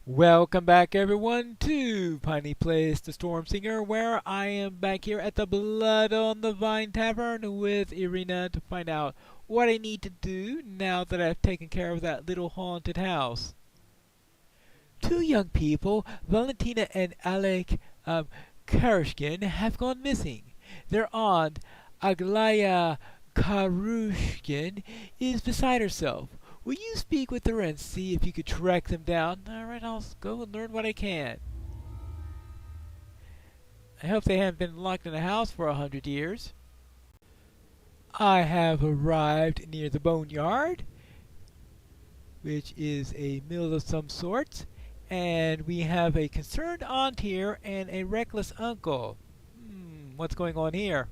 Welcome back, everyone, to Piney Plays the Stormsinger, where I am back here at the Blood on the Vine Tavern with Irina to find out what I need to do now that I've taken care of that little haunted house. Two young people, Valentina and Alec Karashkin, have gone missing. Their aunt, Aglaya Karushkin, is beside herself. Will you speak with her and see if you could track them down? Alright, I'll go and learn what I can. I hope they haven't been locked in a house for 100 years. I have arrived near the boneyard, which is a mill of some sorts, and we have a concerned aunt here and a reckless uncle. What's going on here?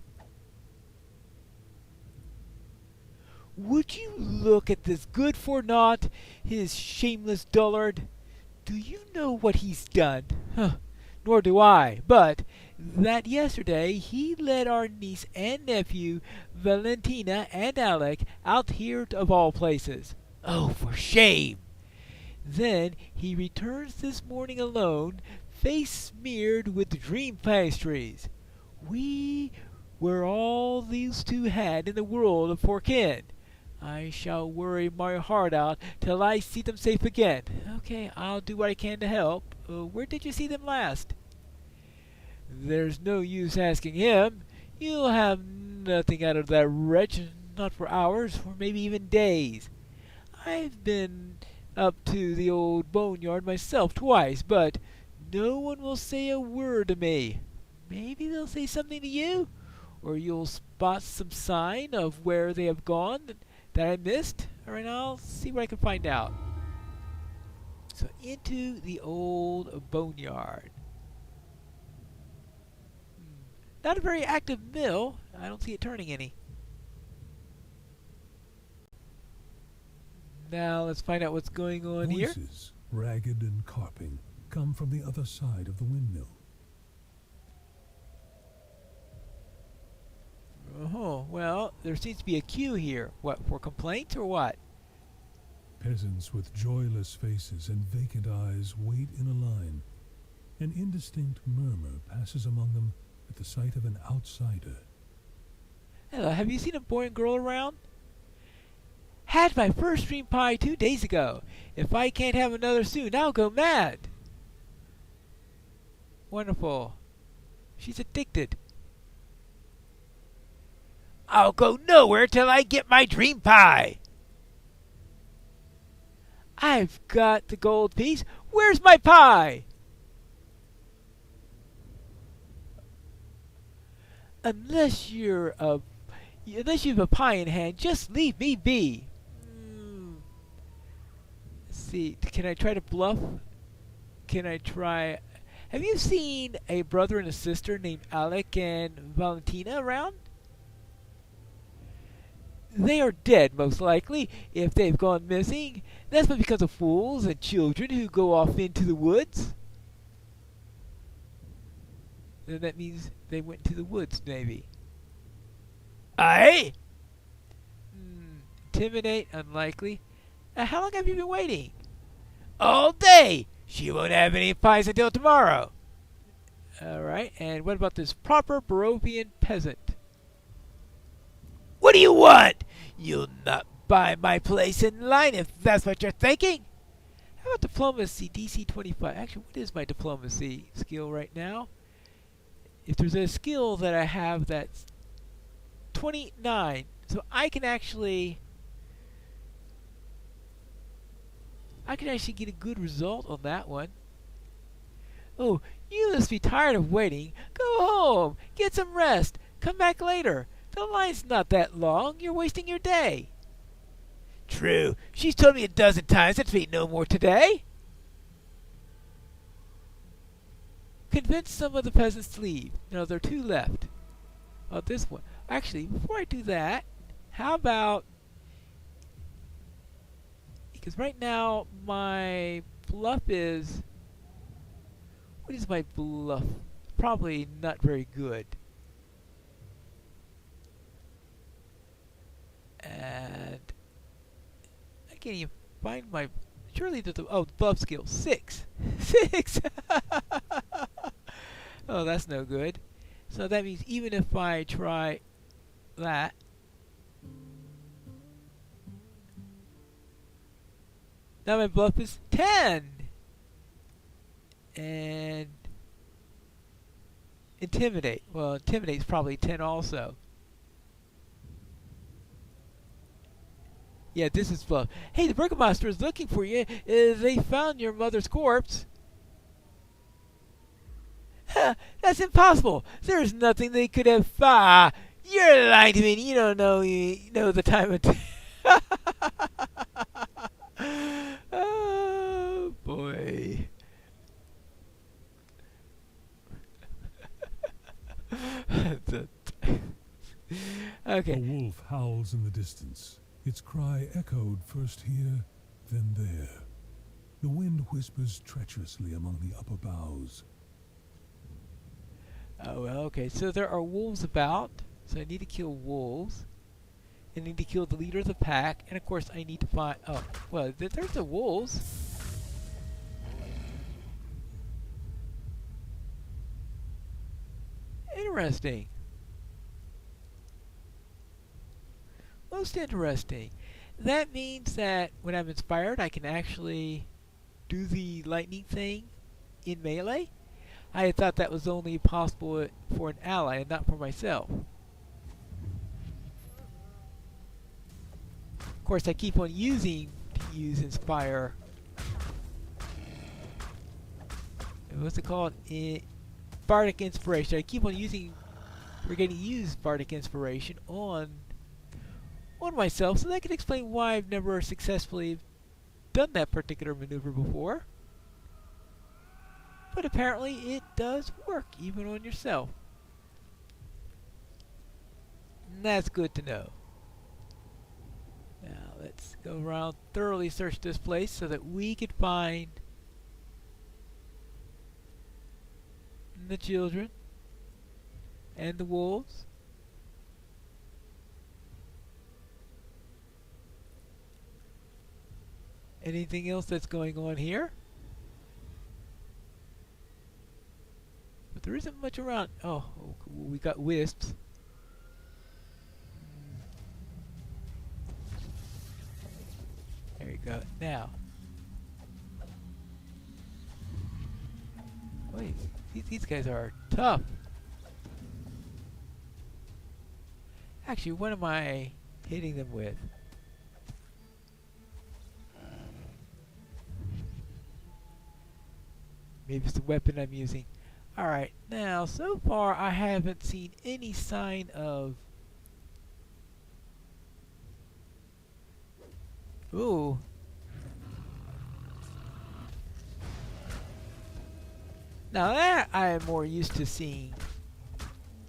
Would you look at this good-for-naught, his shameless dullard? Do you know what he's done? Huh, nor do I, but that yesterday he led our niece and nephew, Valentina and Alec, out here of all places. Oh, for shame! Then he returns this morning alone, face smeared with dream pastries. We were all these two had in the world of for kin. I shall worry my heart out till I see them safe again. Okay, I'll do what I can to help. Where did you see them last? There's no use asking him. You'll have nothing out of that wretch, not for hours, or maybe even days. I've been up to the old boneyard myself twice, but no one will say a word to me. Maybe they'll say something to you, or you'll spot some sign of where they have gone that I missed. Alright, I'll see what I can find out. So into the old boneyard. Not a very active mill. I don't see it turning any. Now let's find out what's going on here. Voices, ragged and carping, come from the other side of the windmill. Oh, well, there seems to be a queue here. What, for complaints or what? Peasants with joyless faces and vacant eyes wait in a line. An indistinct murmur passes among them at the sight of an outsider. Hello, have you seen a boy and girl around? Had my first dream pie 2 days ago. If I can't have another soon, I'll go mad. Wonderful. She's addicted. I'll go nowhere till I get my dream pie. I've got the gold piece. Where's my pie? Unless you have a pie in hand, just leave me be. Let's see. Can I try to bluff? Can I try? Have you seen a brother and a sister named Alec and Valentina around? They are dead, most likely, if they've gone missing. That's but because of fools and children who go off into the woods. Then that means they went to the woods, maybe. Aye? Intimidate, unlikely. How long have you been waiting? All day! She won't have any pies until tomorrow. Alright, and what about this proper Barovian peasant? What do you want? You'll not buy my place in line if that's what you're thinking. How about diplomacy, DC 25? Actually, what is my diplomacy skill right now? If there's a skill that I have that's 29, so I can actually get a good result on that one. Oh, you must be tired of waiting. Go home, get some rest, come back later. The line's not that long. You're wasting your day. True. She's told me a dozen times that to be no more today. Convince some of the peasants to leave. No, there are 2 left. Oh, this one. Actually, before I do that, how about... Because right now, my bluff is... What is my bluff? Probably not very good. And I can't even find my... Surely the bluff skill 6. 6. Oh, that's no good. So that means even if I try that, now my bluff is 10. And intimidate. Well, intimidate's probably 10 also. Yeah, this is bluff. Hey, the Burgomaster is looking for you. They found your mother's corpse. Huh, that's impossible. There's nothing they could have found. You're lying to me. You don't know. You know the time of day. Oh boy. Okay. A wolf howls in the distance. Its cry echoed first here, then there. The wind whispers treacherously among the upper boughs. Oh, well, okay. So there are wolves about. So I need to kill wolves. I need to kill the leader of the pack. And of course I need to find... Oh, well, there's the wolves. Interesting. Most interesting. That means that when I'm inspired, I can actually do the lightning thing in melee. I had thought that was only possible for an ally and not for myself. Of course, I keep on use inspire. What's it called? Bardic inspiration. I keep on forgetting to use bardic inspiration on myself, so that can explain why I've never successfully done that particular maneuver before. But apparently it does work, even on yourself. And that's good to know. Now let's go around, thoroughly search this place so that we can find the children and the wolves. Anything else that's going on here? But there isn't much around. Oh, we got wisps. There you go. Now. Wait, these guys are tough. Actually, what am I hitting them with? Maybe it's the weapon I'm using. Alright, now, so far I haven't seen any sign of... Ooh. Now that I am more used to seeing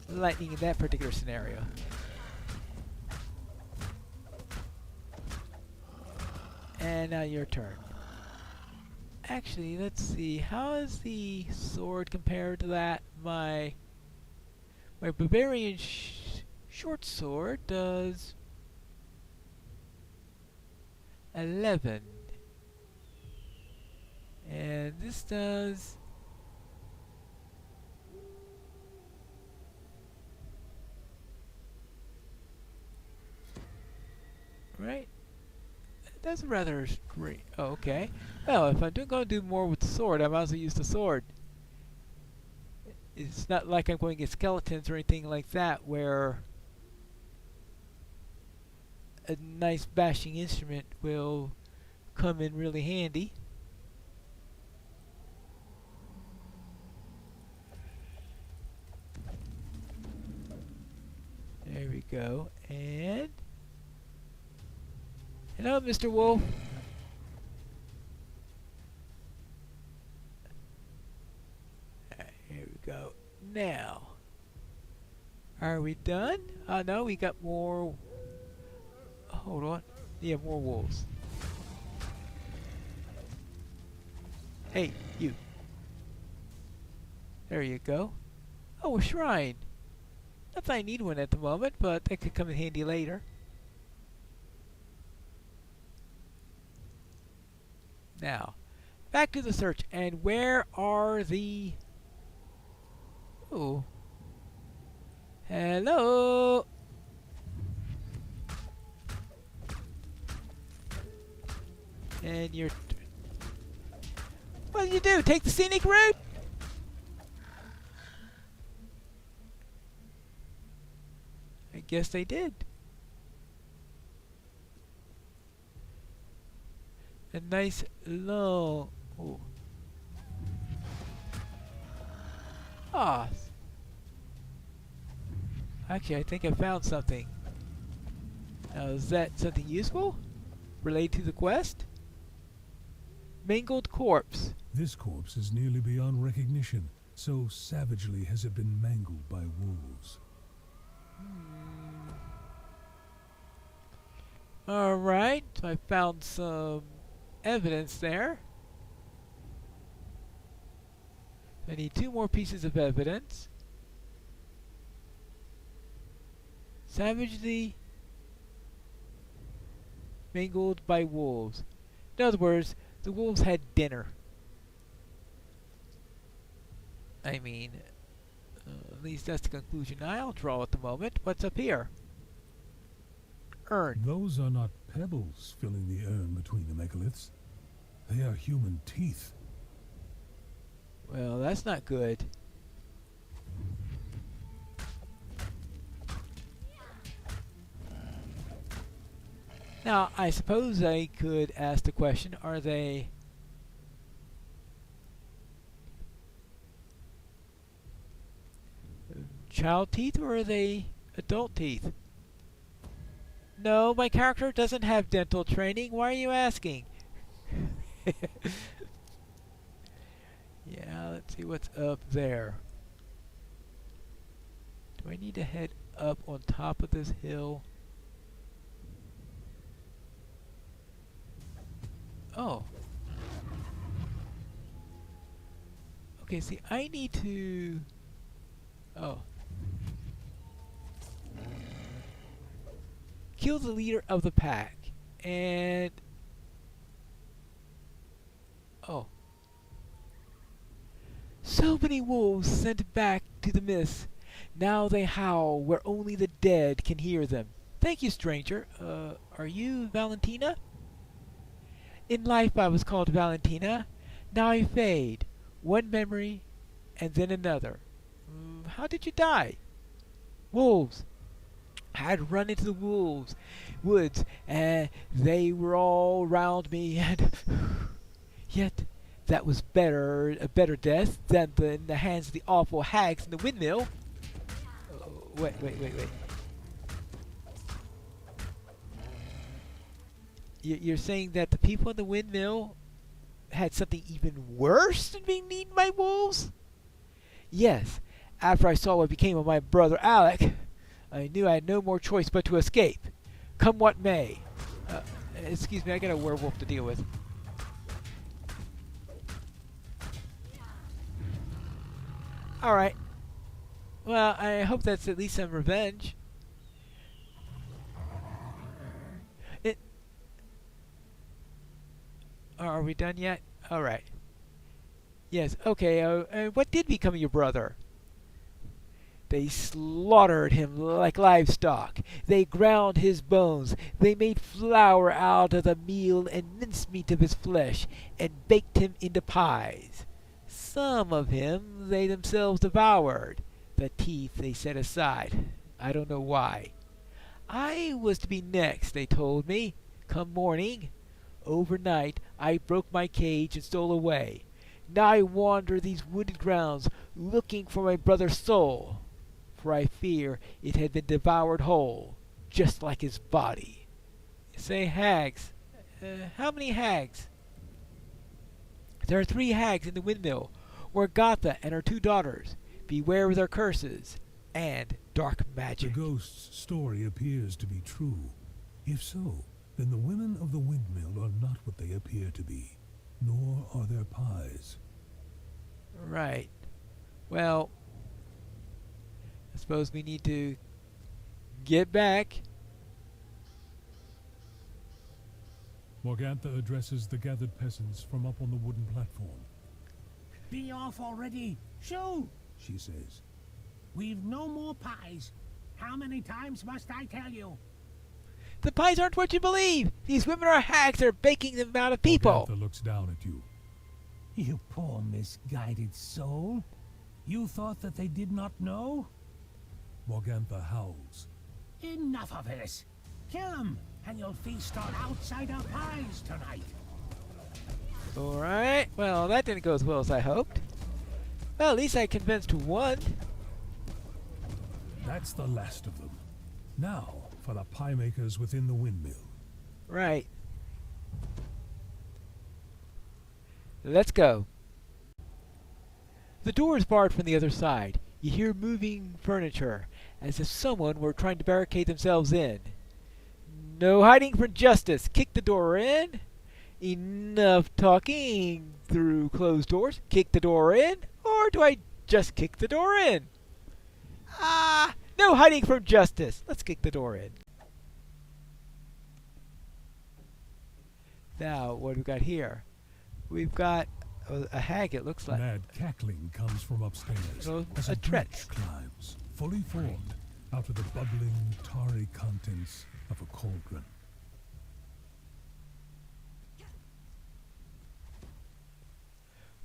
lightning in that particular scenario. And now your turn. Actually, let's see. How is the sword compared to that? My barbarian short sword does 11, and this does right. That's rather strange. Oh, okay. Well, if I'm going to do more with the sword, I might as well use the sword. It's not like I'm going to get skeletons or anything like that, where a nice bashing instrument will come in really handy. There we go. And hello, Mr. Wolf. Here we go. Now, are we done? No, we got more. Hold on. Yeah, more wolves. Hey, you. There you go. Oh, a shrine. Not that I need one at the moment, but that could come in handy later. Now, back to the search. And where are the... Oh. Hello? And you're... What did you do? Take the scenic route? I guess they did. A nice long... Oh. Ah. Actually, I think I found something. Now, is that something useful? Related to the quest? Mangled corpse. This corpse is nearly beyond recognition, so savagely has it been mangled by wolves. Alright, so I found some evidence there. I need 2 more pieces of evidence. Savagely mangled by wolves. In other words, the wolves had dinner. I mean, at least that's the conclusion I'll draw at the moment. What's up here? Urn. Those are not pebbles filling the urn between the megaliths. They are human teeth. Well, that's not good. Now, I suppose I could ask the question, are they child teeth or are they adult teeth? No, my character doesn't have dental training. Why are you asking? Yeah, let's see what's up there. Do I need to head up on top of this hill? Oh. Okay, see, I need to... Oh. Kill the leader of the pack. And... Oh. So many wolves sent back to the mist. Now they howl where only the dead can hear them. Thank you, stranger. Are you Valentina? In life I was called Valentina. Now I fade. One memory, and then another. How did you die? Wolves. I had run into the woods, and they were all round me, and yet that was a better death than in the hands of the awful hags in the windmill. Wait. You're saying that the people in the windmill had something even worse than being eaten by wolves? Yes. After I saw what became of my brother Alec, I knew I had no more choice but to escape. Come what may. Excuse me, I got a werewolf to deal with. Alright. Well, I hope that's at least some revenge. Are we done yet? Alright. Yes, okay, what did become of your brother? They slaughtered him like livestock. They ground his bones. They made flour out of the meal and mincemeat of his flesh, and baked him into pies. Some of him they themselves devoured. The teeth they set aside. I don't know why. I was to be next, they told me, come morning. Overnight I broke my cage and stole away. Now I wander these wooded grounds, looking for my brother's soul, for I fear it had been devoured whole, just like his body. Say hags. How many hags? There are 3 hags in the windmill, Orgatha and her 2 daughters. Beware of their curses and dark magic. The ghost's story appears to be true. If so, then the women of the windmill are not what they appear to be, nor are their pies. Right. Well, I suppose we need to get back. Morgantha addresses the gathered peasants from up on the wooden platform. Be off already! Shoo! She says, We've no more pies. How many times must I tell you? The pies aren't what you believe! These women are hags that are baking them out of people! Morgantha looks down at you. You poor misguided soul. You thought that they did not know? Morgantha howls. Enough of this! Kill 'em, and you'll feast on outsider pies tonight. Alright, well, that didn't go as well as I hoped. Well, at least I convinced one. That's the last of them. Now for the pie makers within the windmill. Right. Let's go. The door is barred from the other side. You hear moving furniture, as if someone were trying to barricade themselves in. No hiding from justice. Kick the door in. Enough talking through closed doors. Kick the door in, or do I just kick the door in? No hiding from justice. Let's kick the door in. Now, what do we got here? We've got a hag, it looks like. Mad cackling comes from upstairs as a a threat. breach climbs, fully formed, out of the bubbling, tarry contents of a cauldron.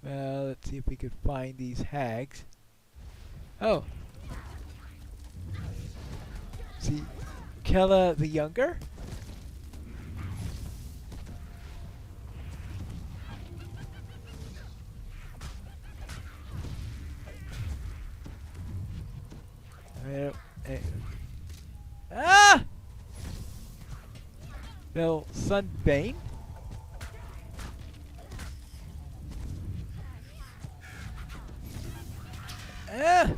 Well, let's see if we could find these hags. Oh. See, Kella the Younger? Ah! Well, Sunbane? Ah!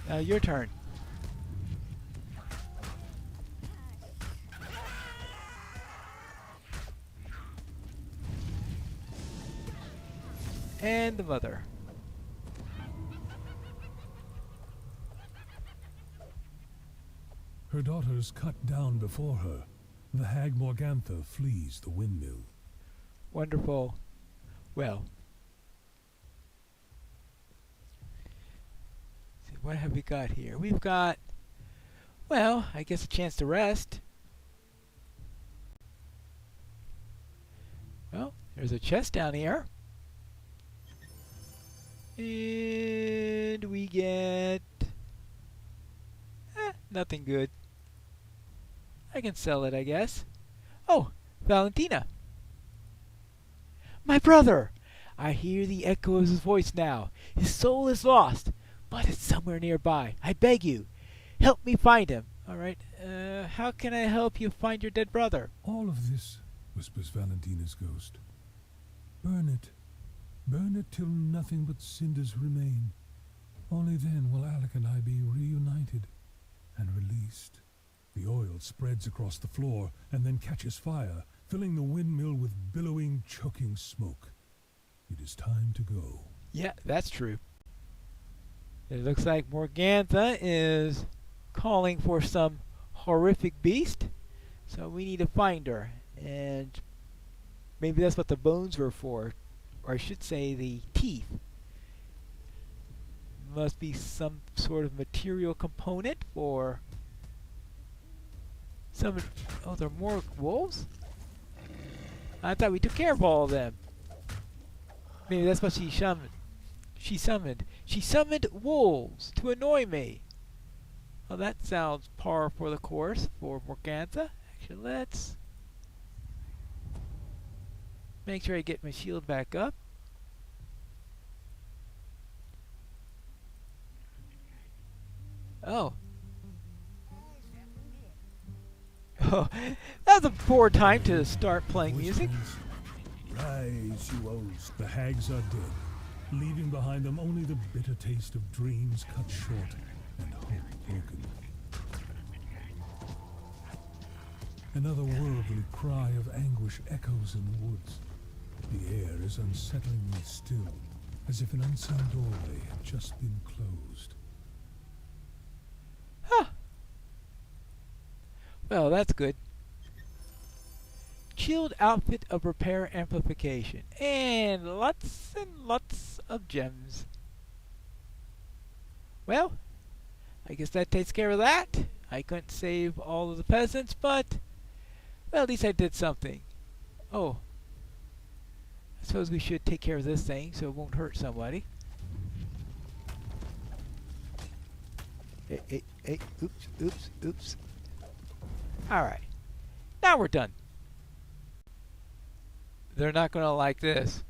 Now your turn. And the mother. Her daughters cut down before her. The hag Morgantha flees the windmill. Wonderful. Well. See, what have we got here? We've got, well, I guess a chance to rest. Well, there's a chest down here. And we get nothing good. I can sell it, I guess. Oh, Valentina. My brother! I hear the echo of his voice now. His soul is lost, but it's somewhere nearby. I beg you, help me find him. All right, how can I help you find your dead brother? All of this, whispers Valentina's ghost. Burn it. Burn it till nothing but cinders remain. Only then will Alec and I be reunited and released. The oil spreads across the floor and then catches fire, filling the windmill with billowing, choking smoke. It is time to go. Yeah, that's true. It looks like Morgantha is calling for some horrific beast, so we need to find her. And maybe that's what the bones were for, or I should say the teeth. Must be some sort of material component for some. Oh, there are more wolves? I thought we took care of all of them. Maybe that's what she summoned. She summoned wolves to annoy me. Well, that sounds par for the course for Morgantha. Actually, let's make sure I get my shield back up. Oh. Oh, that was a poor time to start playing music. Rise, you oaths. The hags are dead, leaving behind them only the bitter taste of dreams cut short and hope broken. Another worldly cry of anguish echoes in the woods. The air is unsettlingly still, as if an unseen doorway had just been closed. Huh. Well, that's good. Chilled outfit of repair amplification. And lots of gems. Well, I guess that takes care of that. I couldn't save all of the peasants, but, well, at least I did something. Oh, I suppose we should take care of this thing so it won't hurt somebody. Hey, oops. Alright, now we're done. They're not gonna like this.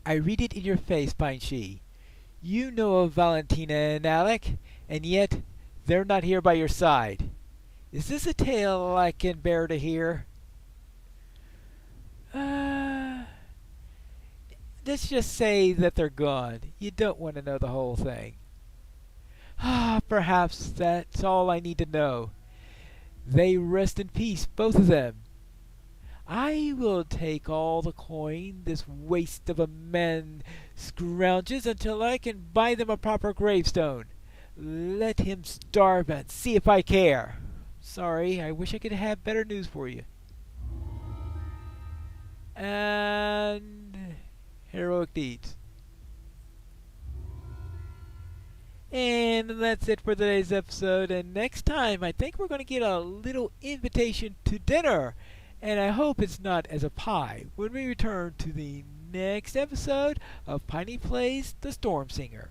I read it in your face, Pine She. You know of Valentina and Alec, and yet they're not here by your side. Is this a tale I can bear to hear? Let's just say that they're gone. You don't want to know the whole thing. Perhaps that's all I need to know. They rest in peace, both of them. I will take all the coin this waste of a man scrounges until I can buy them a proper gravestone. Let him starve and see if I care. Sorry, I wish I could have better news for you. And heroic deeds. And that's it for today's episode. And next time, I think we're going to get a little invitation to dinner. And I hope it's not as a pie when we return to the next episode of Piney Plays the Stormsinger.